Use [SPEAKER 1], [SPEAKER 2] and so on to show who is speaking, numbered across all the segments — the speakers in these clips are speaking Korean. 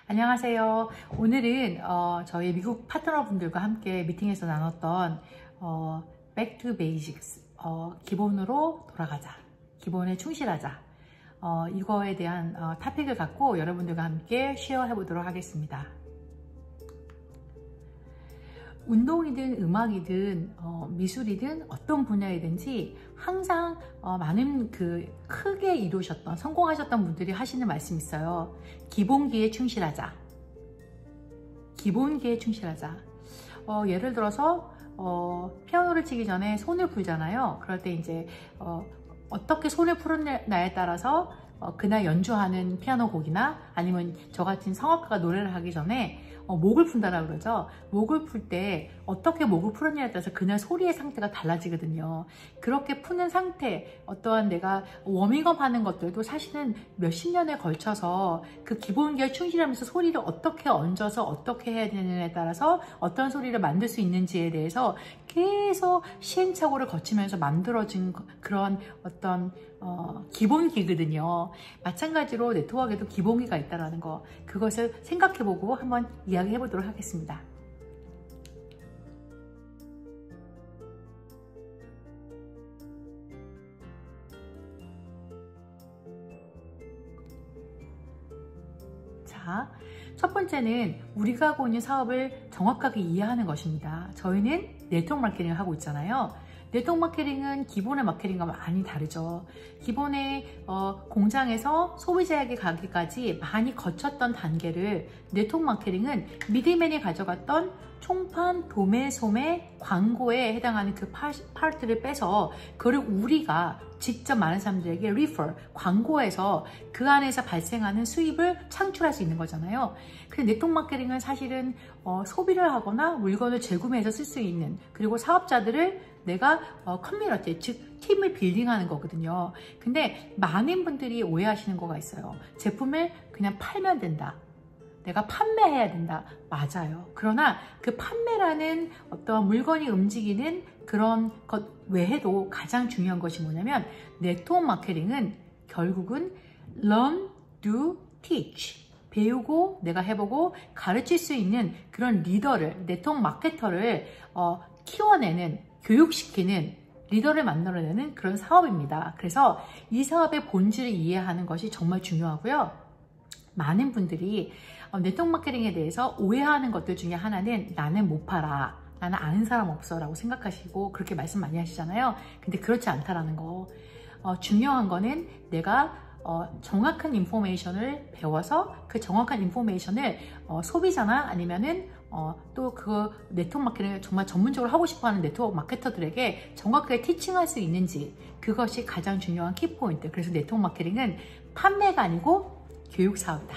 [SPEAKER 1] 안녕하세요. 오늘은 저희 미국 파트너분들과 함께 미팅에서 나눴던 Back to Basics, 기본으로 돌아가자, 기본에 충실하자, 이거에 대한 토픽을 갖고 여러분들과 함께 쉐어해 보도록 하겠습니다. 운동이든 음악이든 미술이든 어떤 분야이든지 항상 많은 크게 이루셨던 성공하셨던 분들이 하시는 말씀이 있어요. 기본기에 충실하자. 기본기에 충실하자. 예를 들어서 피아노를 치기 전에 손을 풀잖아요. 그럴 때 이제 어떻게 손을 푸느냐에 따라서 그날 연주하는 피아노 곡이나 아니면 저 같은 성악가가 노래를 하기 전에 목을 푼다라고 그러죠. 목을 풀 때 어떻게 목을 풀었냐에 따라서 그날 소리의 상태가 달라지거든요. 그렇게 푸는 상태, 어떠한 내가 워밍업 하는 것들도 사실은 몇십 년에 걸쳐서 그 기본기에 충실하면서 소리를 어떻게 얹어서 어떻게 해야 되느냐에 따라서 어떤 소리를 만들 수 있는지에 대해서 계속 시행착오를 거치면서 만들어진 그런 어떤 기본기거든요. 마찬가지로 네트워크에도 기본기가 있다는 거, 그것을 생각해보고 한번 이야기해 보도록 하겠습니다. 자, 첫 번째는 우리가 하고 있는 사업을 정확하게 이해하는 것입니다. 저희는 네트워크 마케팅을 하고 있잖아요. 네트워크 마케팅은 기본의 마케팅과 많이 다르죠. 기본의 공장에서 소비자에게 가기까지 많이 거쳤던 단계를 네트워크 마케팅은 미들맨이 가져갔던 총판, 도매, 소매, 광고에 해당하는 그 파트를 빼서 그걸 우리가 직접 많은 사람들에게 refer, 광고에서 그 안에서 발생하는 수입을 창출할 수 있는 거잖아요. 그래서 네트워크 마케팅은 사실은 소비를 하거나 물건을 재구매해서 쓸 수 있는, 그리고 사업자들을 내가 커뮤니티, 즉 팀을 빌딩하는 거거든요. 근데 많은 분들이 오해하시는 거가 있어요. 제품을 그냥 팔면 된다, 내가 판매해야 된다. 맞아요. 그러나 그 판매라는 어떤 물건이 움직이는 그런 것 외에도 가장 중요한 것이 뭐냐면, 네트워크 마케팅은 결국은 learn, do, teach, 배우고 내가 해보고 가르칠 수 있는 그런 리더를, 네트워크 마케터를 키워내는, 교육시키는 리더를 만들어내는 그런 사업입니다. 그래서 이 사업의 본질을 이해하는 것이 정말 중요하고요. 많은 분들이 네트워크 마케팅에 대해서 오해하는 것들 중에 하나는 나는 못 팔아, 나는 아는 사람 없어 라고 생각하시고 그렇게 말씀 많이 하시잖아요. 근데 그렇지 않다라는 거. 중요한 거는 내가 정확한 인포메이션을 배워서 그 정확한 인포메이션을 소비자나 아니면은 또 그 네트워크 마케팅을 정말 전문적으로 하고 싶어하는 네트워크 마케터들에게 정확하게 티칭할 수 있는지, 그것이 가장 중요한 키포인트. 그래서 네트워크 마케팅은 판매가 아니고 교육 사업이다.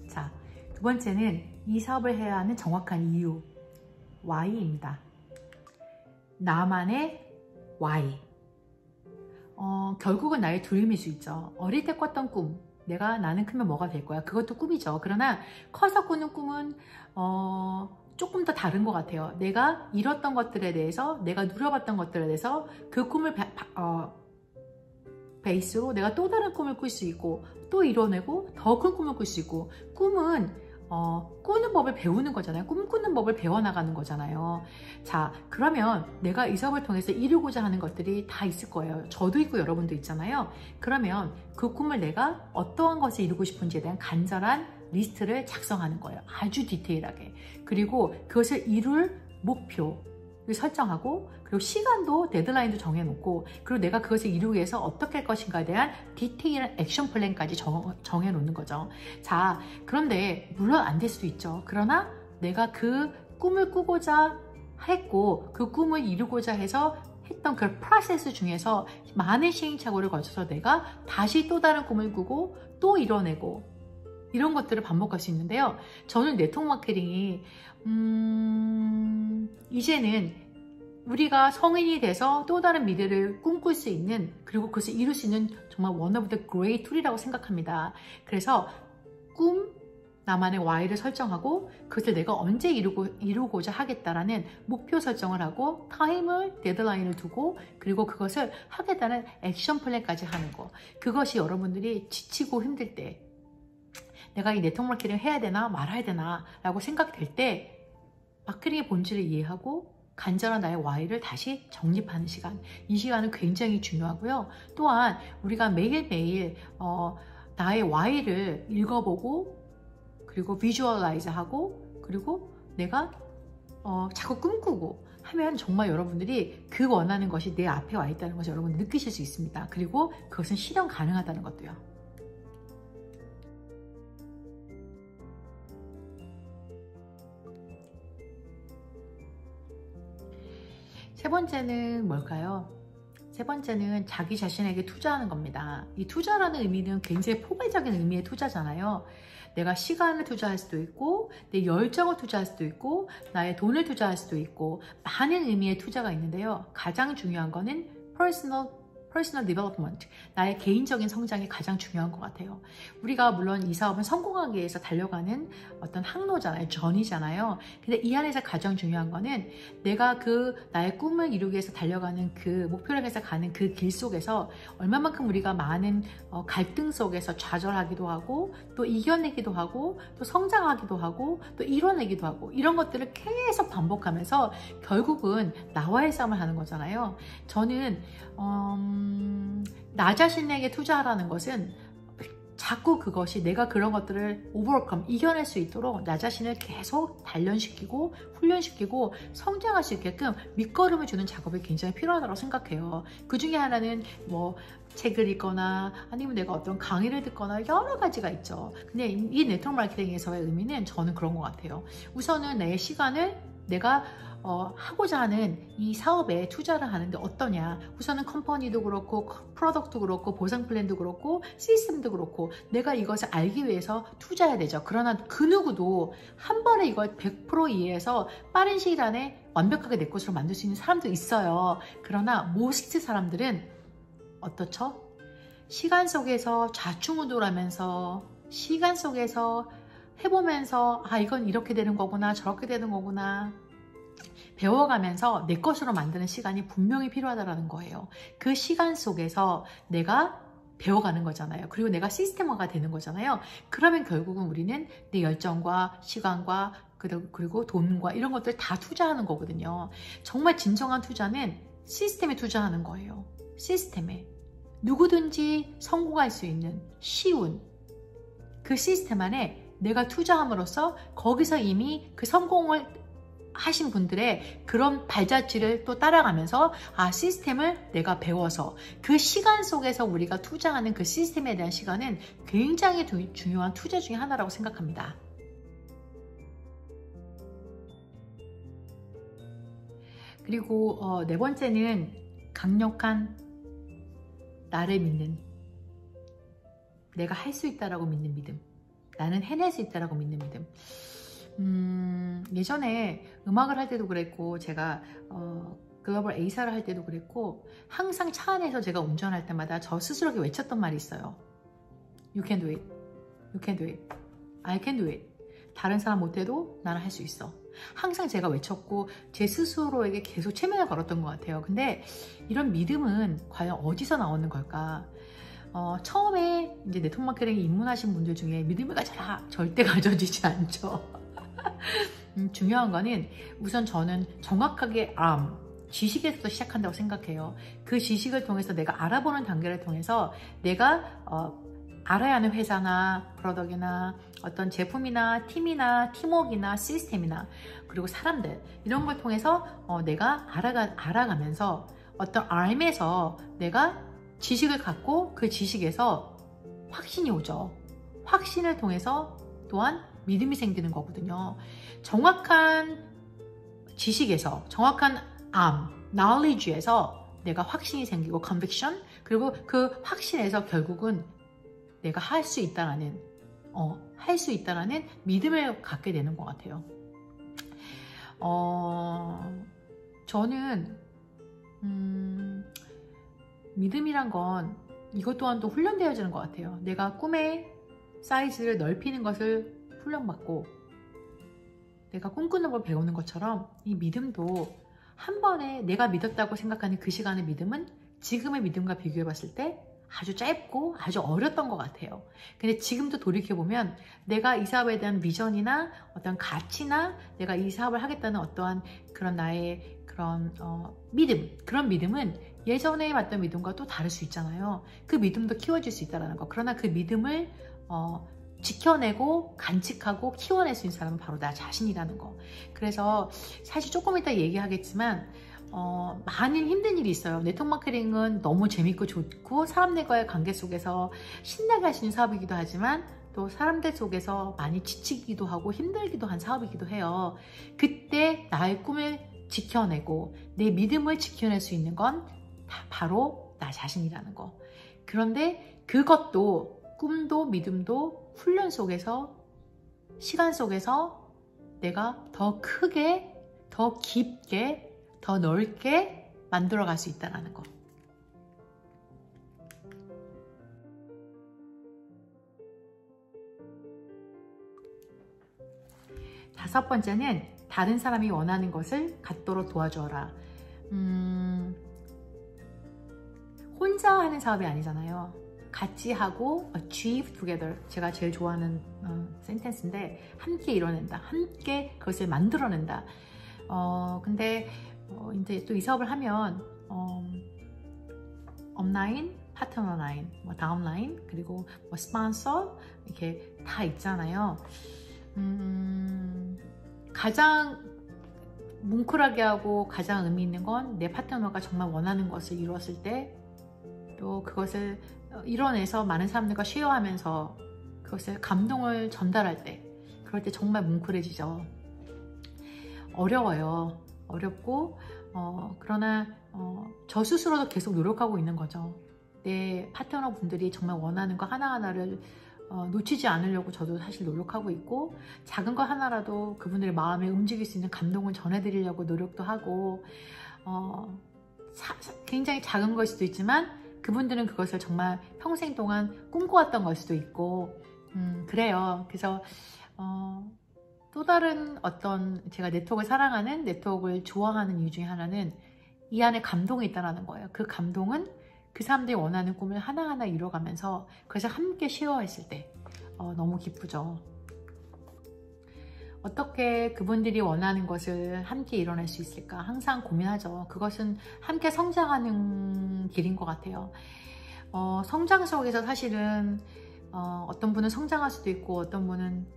[SPEAKER 1] 자, 두 번째는 이 사업을 해야 하는 정확한 이유, Why입니다. 나만의 Why. 결국은 나의 드림일 수 있죠. 어릴 때 꿨던 꿈, 나는 크면 뭐가 될 거야, 그것도 꿈이죠. 그러나 커서 꾸는 꿈은 조금 더 다른 것 같아요. 내가 이뤘던 것들에 대해서, 내가 누려봤던 것들에 대해서 그 꿈을 베이스로 내가 또 다른 꿈을 꿀 수 있고, 또 이뤄내고 더 큰 꿈을 꿀 수 있고, 꿈은 꾸는 법을 배우는 거잖아요. 꿈꾸는 법을 배워나가는 거잖아요. 자, 그러면 내가 이 사업을 통해서 이루고자 하는 것들이 다 있을 거예요. 저도 있고 여러분도 있잖아요. 그러면 그 꿈을 내가 어떠한 것을 이루고 싶은지에 대한 간절한 리스트를 작성하는 거예요. 아주 디테일하게. 그리고 그것을 이룰 목표를 설정하고, 그리고 시간도, 데드라인도 정해놓고, 그리고 내가 그것을 이루기 위해서 어떻게 할 것인가에 대한 디테일한 액션 플랜까지 정해놓는 거죠. 자, 그런데 물론 안 될 수도 있죠. 그러나 내가 그 꿈을 꾸고자 했고, 그 꿈을 이루고자 해서 했던 그 프로세스 중에서 많은 시행착오를 거쳐서 내가 다시 또 다른 꿈을 꾸고 또 이뤄내고, 이런 것들을 반복할 수 있는데요. 저는 네트워크 마케팅이 이제는 우리가 성인이 돼서 또 다른 미래를 꿈꿀 수 있는, 그리고 그것을 이룰 수 있는 정말 one of the great tool이라고 생각합니다. 그래서 꿈, 나만의 Y를 설정하고 그것을 내가 언제 이루고자 하겠다라는 목표 설정을 하고 타임을, 데드라인을 두고 그리고 그것을 하겠다는 액션 플랜까지 하는 거. 그것이 여러분들이 지치고 힘들 때 내가 이 네트워크 마케팅을 해야 되나 말아야 되나 라고 생각될 때 마케팅의 본질을 이해하고 간절한 나의 Y를 다시 정립하는 시간. 이 시간은 굉장히 중요하고요. 또한 우리가 매일매일 나의 Y를 읽어보고 그리고 비주얼라이즈하고 그리고 내가 자꾸 꿈꾸고 하면 정말 여러분들이 그 원하는 것이 내 앞에 와 있다는 것을 여러분 느끼실 수 있습니다. 그리고 그것은 실현 가능하다는 것도요. 세 번째는 뭘까요? 세 번째는 자기 자신에게 투자하는 겁니다. 이 투자라는 의미는 굉장히 포괄적인 의미의 투자잖아요. 내가 시간을 투자할 수도 있고 내 열정을 투자할 수도 있고 나의 돈을 투자할 수도 있고 많은 의미의 투자가 있는데요. 가장 중요한 거는 personal development, 나의 개인적인 성장이 가장 중요한 것 같아요. 우리가 물론 이 사업은 성공하기 위해서 달려가는 어떤 항로잖아요. 전이잖아요. 근데 이 안에서 가장 중요한 거는 내가 나의 꿈을 이루기 위해서 달려가는 그 목표를 향해서 가는 그 길 속에서 얼마만큼 우리가 많은 갈등 속에서 좌절하기도 하고 또 이겨내기도 하고 또 성장하기도 하고 또 이뤄내기도 하고 이런 것들을 계속 반복하면서 결국은 나와의 싸움을 하는 거잖아요. 저는 나 자신에게 투자하라는 것은 자꾸 그것이 내가 그런 것들을 이겨낼 수 있도록 나 자신을 계속 단련시키고 훈련시키고 성장할 수 있게끔 밑거름을 주는 작업이 굉장히 필요하다고 생각해요. 그 중에 하나는 뭐 책을 읽거나 아니면 내가 어떤 강의를 듣거나 여러 가지가 있죠. 근데 이 네트워크 마케팅에서의 의미는 저는 그런 것 같아요. 우선은 내 시간을 내가 하고자 하는 이 사업에 투자를 하는데 어떠냐. 우선은 컴퍼니도 그렇고 프로덕트도 그렇고 보상 플랜도 그렇고 시스템도 그렇고 내가 이것을 알기 위해서 투자해야 되죠. 그러나 그 누구도 한 번에 이걸 100% 이해해서 빠른 시일 안에 완벽하게 내 것으로 만들 수 있는 사람도 있어요. 그러나 모스트 사람들은 어떻죠? 시간 속에서 좌충우돌하면서 시간 속에서 해보면서 이건 이렇게 되는 거구나 저렇게 되는 거구나 배워가면서 내 것으로 만드는 시간이 분명히 필요하다는 거예요. 그 시간 속에서 내가 배워가는 거잖아요. 그리고 내가 시스템화가 되는 거잖아요. 그러면 결국은 우리는 내 열정과 시간과 그리고 돈과 이런 것들 다 투자하는 거거든요. 정말 진정한 투자는 시스템에 투자하는 거예요. 시스템에. 누구든지 성공할 수 있는 쉬운 그 시스템 안에 내가 투자함으로써 거기서 이미 그 성공을 하신 분들의 그런 발자취를 또 따라가면서 시스템을 내가 배워서 그 시간 속에서 우리가 투자하는 그 시스템에 대한 시간은 굉장히 중요한 투자 중에 하나라고 생각합니다. 그리고 네 번째는 강력한 나를 믿는, 내가 할 수 있다라고 믿는 믿음, 나는 해낼 수 있다라고 믿는 믿음. 예전에 음악을 할 때도 그랬고 제가 글로벌 A사를 할 때도 그랬고 항상 차 안에서 제가 운전할 때마다 저 스스로에게 외쳤던 말이 있어요. You can do it. You can do it. I can do it. 다른 사람 못해도 나는 할 수 있어. 항상 제가 외쳤고 제 스스로에게 계속 체면을 걸었던 것 같아요. 근데 이런 믿음은 과연 어디서 나오는 걸까? 처음에 이제 네트워크 마케팅에 입문하신 분들 중에 믿음을 가져라 절대 가져지지 않죠. 중요한 거는 우선 저는 정확하게 지식에서부터 시작한다고 생각해요. 그 지식을 통해서 내가 알아보는 단계를 통해서 내가 알아야 하는 회사나 프로덕트나 어떤 제품이나 팀이나 팀워크나 시스템이나 그리고 사람들 이런 걸 통해서 내가 알아가면서 어떤 알에서 내가 지식을 갖고 그 지식에서 확신이 오죠. 확신을 통해서 또한 믿음이 생기는 거거든요. 정확한 지식에서, 정확한 knowledge에서 내가 확신이 생기고 conviction, 그리고 그 확신에서 결국은 내가 할 수 있다라는 믿음을 갖게 되는 것 같아요. 저는 믿음이란 건 이것 또한 또 훈련되어지는 것 같아요. 내가 꿈의 사이즈를 넓히는 것을 훈련받고 내가 꿈꾸는 걸 배우는 것처럼 이 믿음도 한 번에 내가 믿었다고 생각하는 그 시간의 믿음은 지금의 믿음과 비교해 봤을 때 아주 짧고 아주 어렸던 것 같아요. 근데 지금도 돌이켜보면 내가 이 사업에 대한 비전이나 어떤 가치나 내가 이 사업을 하겠다는 어떠한 그런 나의 그런 믿음, 그런 믿음은 예전에 봤던 믿음과 또 다를 수 있잖아요. 그 믿음도 키워질 수 있다는 거. 그러나 그 믿음을 지켜내고 간직하고 키워낼 수 있는 사람은 바로 나 자신이라는 거. 그래서 사실 조금 이따 얘기하겠지만 많은 힘든 일이 있어요. 네트워크 마케팅은 너무 재밌고 좋고 사람들과의 관계 속에서 신나게 할 수 있는 사업이기도 하지만 또 사람들 속에서 많이 지치기도 하고 힘들기도 한 사업이기도 해요. 그때 나의 꿈을 지켜내고 내 믿음을 지켜낼 수 있는 건 바로 나 자신이라는 거. 그런데 그것도 꿈도 믿음도 훈련 속에서 시간 속에서 내가 더 크게 더 깊게 더 넓게 만들어 갈 수 있다는 거. 다섯 번째는 다른 사람이 원하는 것을 갖도록 도와주어라. 혼자 하는 사업이 아니잖아요. 같이 하고 achieve together, 제가 제일 좋아하는 센텐스인데 함께 이뤄낸다, 함께 그것을 만들어낸다. 근데 이제 또 이 사업을 하면 업라인, 파트너 라인, 뭐 다운라인, 그리고 뭐 스폰서 이렇게 다 있잖아요. 가장 뭉클하게 하고 가장 의미 있는 건 내 파트너가 정말 원하는 것을 이루었을 때, 또 그것을 이뤄내서 많은 사람들과 쉐어하면서 그것을 감동을 전달할 때, 그럴 때 정말 뭉클해지죠. 어려워요. 어렵고 그러나 저 스스로도 계속 노력하고 있는 거죠. 내 파트너 분들이 정말 원하는 거 하나하나를 놓치지 않으려고 저도 사실 노력하고 있고, 작은 거 하나라도 그분들의 마음에 움직일 수 있는 감동을 전해드리려고 노력도 하고, 굉장히 작은 걸 수도 있지만 그분들은 그것을 정말 평생 동안 꿈꿔왔던 걸 수도 있고, 그래요. 그래서 또 다른 어떤, 제가 네트워크를 사랑하는, 네트워크를 좋아하는 이유 중에 하나는 이 안에 감동이 있다는 거예요. 그 감동은 그 사람들이 원하는 꿈을 하나하나 이뤄가면서 그것을 함께 쉐어했을 때 너무 기쁘죠. 어떻게 그분들이 원하는 것을 함께 이뤄낼 수 있을까 항상 고민하죠. 그것은 함께 성장하는 길인 것 같아요. 성장 속에서 사실은 어떤 분은 성장할 수도 있고 어떤 분은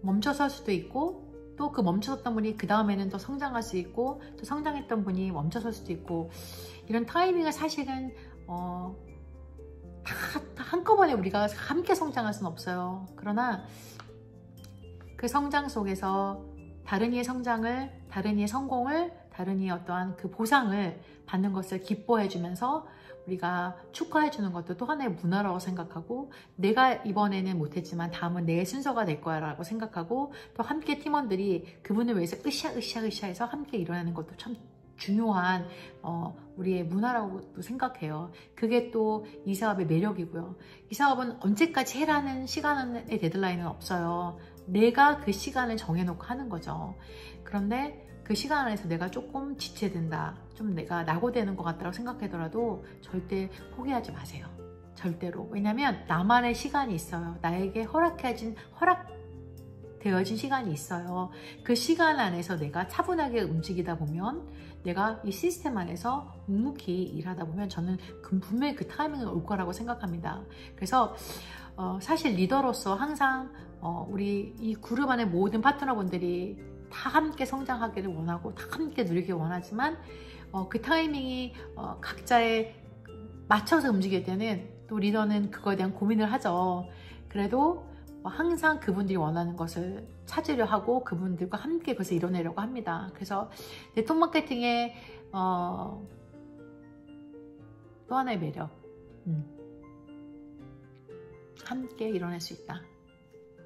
[SPEAKER 1] 멈춰설 수도 있고, 또 그 멈춰섰던 분이 그 다음에는 더 성장할 수 있고, 또 성장했던 분이 멈춰설 수도 있고, 이런 타이밍을 사실은 다 한꺼번에 우리가 함께 성장할 수는 없어요. 그러나 그 성장 속에서 다른 이의 성장을, 다른 이의 성공을, 다른 이의 어떠한 그 보상을 받는 것을 기뻐해 주면서 우리가 축하해 주는 것도 또 하나의 문화라고 생각하고, 내가 이번에는 못했지만 다음은 내 순서가 될 거야 라고 생각하고, 또 함께 팀원들이 그분을 위해서 으쌰 해서 함께 일어나는 것도 참 중요한 우리의 문화라고 생각해요. 그게 또 이 사업의 매력이고요. 이 사업은 언제까지 해라는 시간의 데드라인은 없어요. 내가 그 시간을 정해놓고 하는 거죠. 그런데 그 시간 안에서 내가 조금 지체된다, 좀 내가 낙오되는 것 같다고 생각하더라도 절대 포기하지 마세요. 절대로. 왜냐면 나만의 시간이 있어요. 나에게 허락되어진 시간이 있어요. 그 시간 안에서 내가 차분하게 움직이다 보면, 내가 이 시스템 안에서 묵묵히 일하다 보면 저는 분명히 그 타이밍이 올 거라고 생각합니다. 그래서 사실 리더로서 항상 우리 이 그룹 안에 모든 파트너분들이 다 함께 성장하기를 원하고 다 함께 누리길 원하지만 그 타이밍이 각자에 맞춰서 움직일 때는 또 리더는 그거에 대한 고민을 하죠. 그래도 항상 그분들이 원하는 것을 찾으려 하고 그분들과 함께 그것을 이뤄내려고 합니다. 그래서 네트워크 마케팅의 또 하나의 매력, 함께 이뤄낼 수 있다.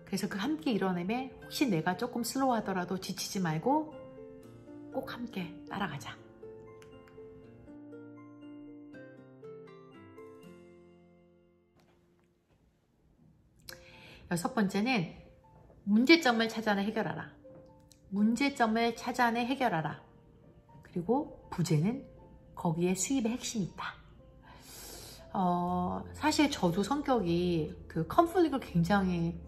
[SPEAKER 1] 그래서 그 함께 이뤄내면 혹시 내가 조금 슬로우하더라도 지치지 말고 꼭 함께 따라가자. 여섯 번째는 문제점을 찾아내 해결하라. 문제점을 찾아내 해결하라. 그리고 부재는 거기에 수입의 핵심이 있다. 사실 저도 성격이 그 컨플릭을 굉장히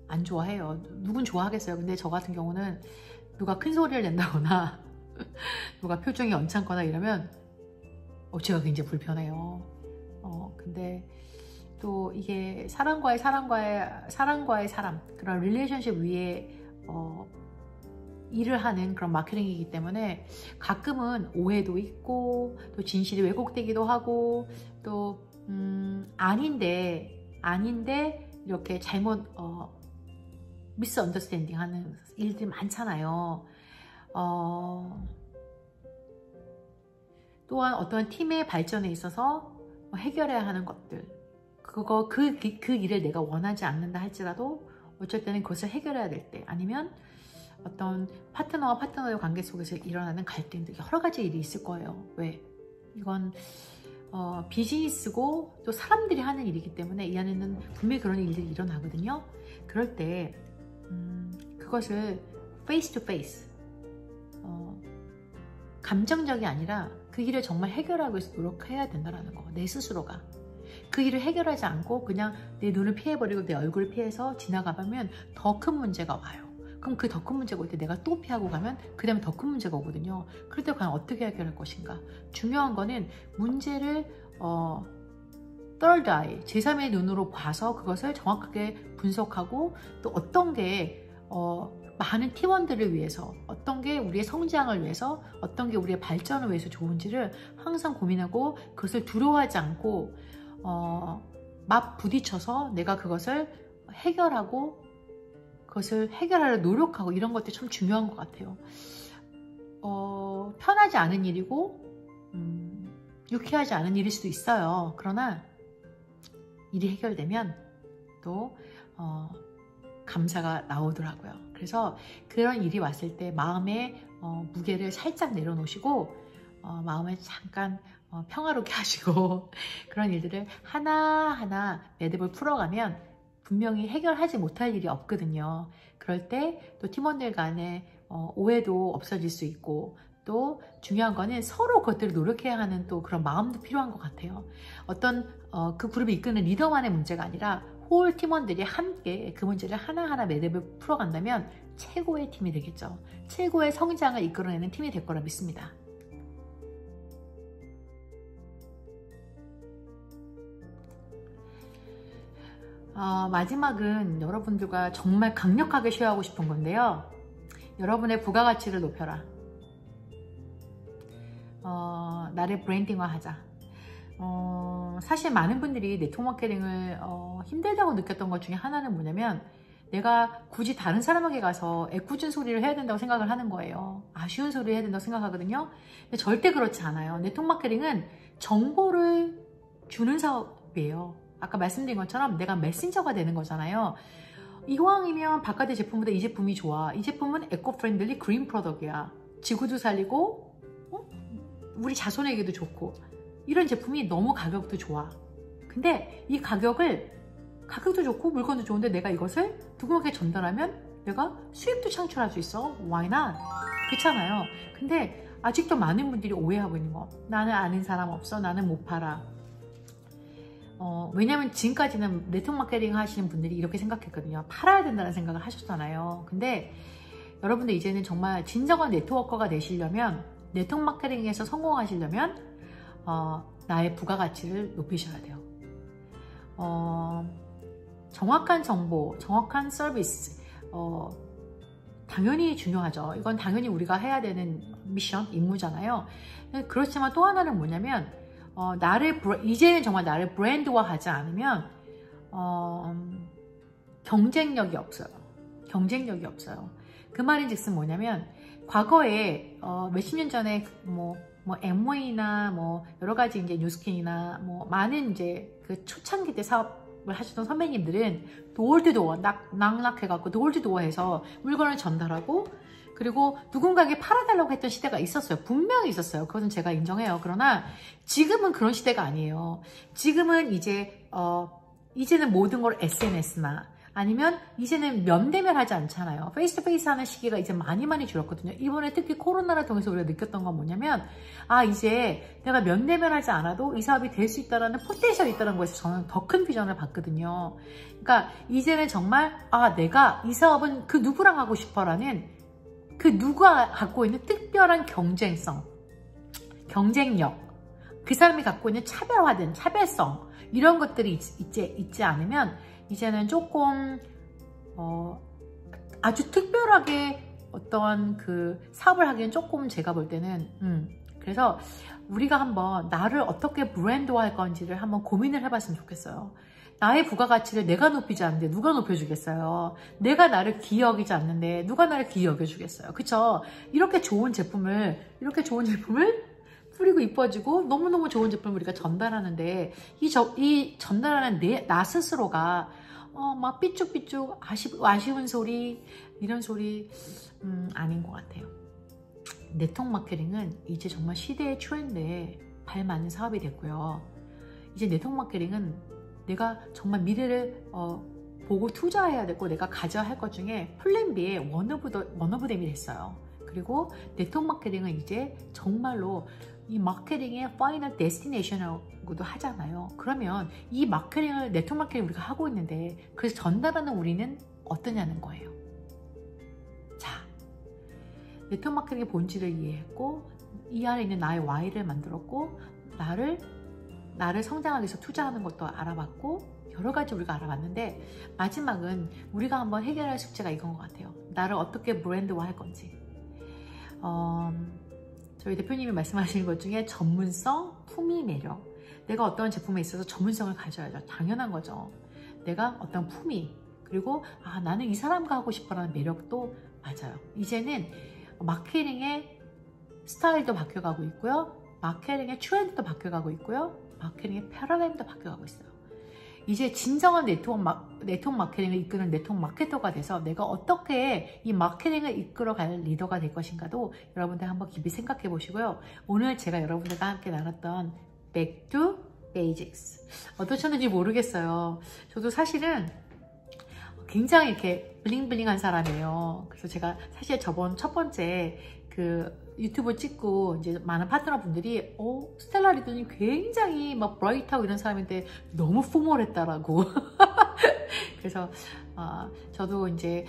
[SPEAKER 1] 안 좋아해요. 누군 좋아하겠어요. 근데 저 같은 경우는 누가 큰 소리를 낸다거나 누가 표정이 언짢거나 이러면 제가 굉장히 불편해요. 근데 또 이게 사람과의 사람 그런 릴레이션십 위에 일을 하는 그런 마케팅이기 때문에 가끔은 오해도 있고 또 진실이 왜곡되기도 하고 또 아닌데 이렇게 잘못 미스 언더스탠딩 하는 일들이 많잖아요. 또한 어떤 팀의 발전에 있어서 해결해야 하는 것들, 그 일을 내가 원하지 않는다 할지라도 어쩔 때는 그것을 해결해야 될 때, 아니면 어떤 파트너와 파트너의 관계 속에서 일어나는 갈등들, 여러 가지 일이 있을 거예요. 왜? 이건 비즈니스고 또 사람들이 하는 일이기 때문에 이 안에는 분명히 그런 일들이 일어나거든요. 그럴 때 그것을 페이스 투 페이스, 감정적이 아니라 그 일을 정말 해결하기 위해서 노력해야 된다는 거. 내 스스로가 그 일을 해결하지 않고 그냥 내 눈을 피해버리고 내 얼굴을 피해서 지나가면 더 큰 문제가 와요. 그럼 그 더 큰 문제가 올 때 내가 또 피하고 가면 그 다음에 더 큰 문제가 오거든요. 그럴 때 과연 어떻게 해결할 것인가. 중요한 거는 문제를 third eye, 제3의 눈으로 봐서 그것을 정확하게 분석하고 또 어떤 게 많은 팀원들을 위해서, 어떤 게 우리의 성장을 위해서, 어떤 게 우리의 발전을 위해서 좋은지를 항상 고민하고 그것을 두려워하지 않고 막 부딪혀서 내가 그것을 해결하고 그것을 해결하려 노력하고, 이런 것들이 참 중요한 것 같아요. 편하지 않은 일이고 유쾌하지 않은 일일 수도 있어요. 그러나 일이 해결되면 또 감사가 나오더라고요. 그래서 그런 일이 왔을 때 마음의 무게를 살짝 내려놓으시고 마음을 잠깐 평화롭게 하시고 그런 일들을 하나하나 매듭을 풀어가면 분명히 해결하지 못할 일이 없거든요. 그럴 때 또 팀원들 간에 오해도 없어질 수 있고, 또 중요한 거는 서로 그것들을 노력해야 하는 또 그런 마음도 필요한 것 같아요. 어떤 그 그룹을 이끄는 리더만의 문제가 아니라 홀 팀원들이 함께 그 문제를 하나하나 매듭을 풀어간다면 최고의 팀이 되겠죠. 최고의 성장을 이끌어내는 팀이 될 거라 믿습니다. 마지막은 여러분들과 정말 강력하게 쉐어하고 싶은 건데요. 여러분의 부가가치를 높여라. 나를 브랜딩화 하자. 사실 많은 분들이 네트워크 마케팅을 힘들다고 느꼈던 것 중에 하나는 뭐냐면, 내가 굳이 다른 사람에게 가서 애꿎은 소리를 해야 된다고 생각을 하는 거예요. 아쉬운 소리를 해야 된다고 생각하거든요. 근데 절대 그렇지 않아요. 네트워크 마케팅은 정보를 주는 사업이에요. 아까 말씀드린 것처럼 내가 메신저가 되는 거잖아요. 이왕이면 바깥의 제품보다 이 제품이 좋아. 이 제품은 에코 프렌들리 그린 프로덕트야. 지구도 살리고 우리 자손에게도 좋고, 이런 제품이 너무 가격도 좋아. 근데 이 가격도 좋고 물건도 좋은데 내가 이것을 누군가에게 전달하면 내가 수익도 창출할 수 있어. Why not? 그렇잖아요. 근데 아직도 많은 분들이 오해하고 있는 거. 나는 아는 사람 없어. 나는 못 팔아. 왜냐면 지금까지는 네트워크 마케팅 하시는 분들이 이렇게 생각했거든요. 팔아야 된다는 생각을 하셨잖아요. 근데 여러분들 이제는 정말 진정한 네트워커가 되시려면, 네트워크 마케팅에서 성공하시려면 나의 부가가치를 높이셔야 돼요. 정확한 정보, 정확한 서비스, 당연히 중요하죠. 이건 당연히 우리가 해야 되는 미션, 임무잖아요. 그렇지만 또 하나는 뭐냐면, 이제는 정말 나를 브랜드화하지 않으면 경쟁력이 없어요. 경쟁력이 없어요. 그 말인즉슨 뭐냐면, 과거에 몇십 년 전에 뭐 엠웨이나 여러 가지 이제 뉴스킨이나 많은 이제 그 초창기 때 사업을 하시던 선배님들은 도어투도어 낙락해갖고 도어투도어 해서 물건을 전달하고, 그리고 누군가에게 팔아달라고 했던 시대가 있었어요. 분명히 있었어요. 그것은 제가 인정해요. 그러나 지금은 그런 시대가 아니에요. 지금은 이제는 모든 걸 SNS나 아니면 이제는 면대면 하지 않잖아요. 페이스 투 페이스 하는 시기가 이제 많이 줄었거든요. 이번에 특히 코로나를 통해서 우리가 느꼈던 건 뭐냐면 이제 내가 면대면 하지 않아도 이 사업이 될 수 있다는 포텐셜이 있다는 거에서 저는 더 큰 비전을 봤거든요. 그러니까 이제는 정말 내가 이 사업은 그 누구랑 하고 싶어라는 그 누가 갖고 있는 특별한 경쟁성, 경쟁력, 그 사람이 갖고 있는 차별화된 차별성 이런 것들이 있지 않으면 이제는 조금 아주 특별하게 어떤 그 사업을 하기엔 조금 제가 볼 때는 그래서 우리가 한번 나를 어떻게 브랜드화할 건지를 한번 고민을 해봤으면 좋겠어요. 나의 부가가치를 내가 높이지 않는데 누가 높여주겠어요. 내가 나를 귀히 여기지 않는데 누가 나를 귀히 여겨주겠어요. 그쵸? 이렇게 좋은 제품을 뿌리고 이뻐지고 너무너무 좋은 제품을 우리가 전달하는데 이 전달하는 나 스스로가 막 삐죽삐죽 아쉬운 소리 이런 소리 아닌 것 같아요. 네트워크 마케팅은 이제 정말 시대의 트렌드에 발맞는 사업이 됐고요. 이제 네트워크 마케팅은 내가 정말 미래를 보고 투자해야 되고 내가 가져야 할 것 중에 플랜 B의 원 오브 댐이 됐어요. 그리고 네트워크 마케팅은 이제 정말로 이 마케팅의 파이널 데스티네이션이라고도 하잖아요. 그러면 이 마케팅을 네트워크 마케팅 우리가 하고 있는데 그래서 전달하는 우리는 어떠냐는 거예요. 자, 네트워크 마케팅의 본질을 이해했고 이 안에 있는 나의 Y를 만들었고 나를 성장하기 위해서 투자하는 것도 알아봤고 여러 가지 우리가 알아봤는데 마지막은 우리가 한번 해결할 숙제가 이건 것 같아요. 나를 어떻게 브랜드화 할 건지. 저희 대표님이 말씀하시는 것 중에 전문성, 품위, 매력. 내가 어떤 제품에 있어서 전문성을 가져야죠. 당연한 거죠. 내가 어떤 품위, 그리고 나는 이 사람과 하고 싶어라는 매력도 맞아요. 이제는 마케팅의 스타일도 바뀌어가고 있고요. 마케팅의 트렌드도 바뀌어가고 있고요. 마케팅의 패러다임도 바뀌어가고 있어요. 이제 진정한 네트워크 마케팅을 이끄는 네트워크 마케터가 돼서 내가 어떻게 이 마케팅을 이끌어갈 리더가 될 것인가도 여러분들 한번 깊이 생각해 보시고요. 오늘 제가 여러분들과 함께 나눴던 Back to Basics 어떠셨는지 모르겠어요. 저도 사실은 굉장히 이렇게 블링블링한 사람이에요. 그래서 제가 사실 저번 첫 번째 그 유튜브 찍고 이제 많은 파트너분들이 스텔라 리더님 굉장히 막 브라이트하고 이런 사람인데 너무 포멀했다라고 그래서 저도 이제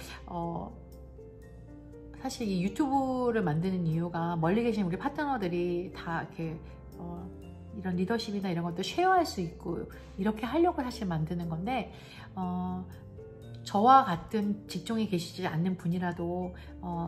[SPEAKER 1] 사실 이 유튜브를 만드는 이유가 멀리 계신 우리 파트너들이 다 이렇게 이런 리더십이나 이런 것도 쉐어할 수 있고 이렇게 하려고 사실 만드는 건데 저와 같은 직종에 계시지 않는 분이라도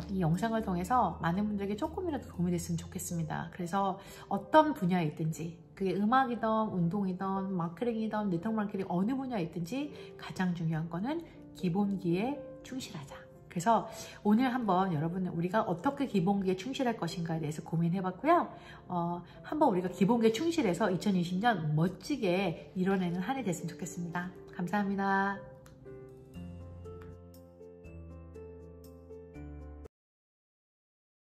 [SPEAKER 1] 이 영상을 통해서 많은 분들에게 조금이라도 도움이 됐으면 좋겠습니다. 그래서 어떤 분야에 있든지 그게 음악이든 운동이든 마케팅이든 네트워크 마케팅 어느 분야에 있든지 가장 중요한 거는 기본기에 충실하자. 그래서 오늘 한번 여러분 우리가 어떻게 기본기에 충실할 것인가에 대해서 고민해봤고요. 한번 우리가 기본기에 충실해서 2020년 멋지게 이뤄내는 한 해 됐으면 좋겠습니다. 감사합니다.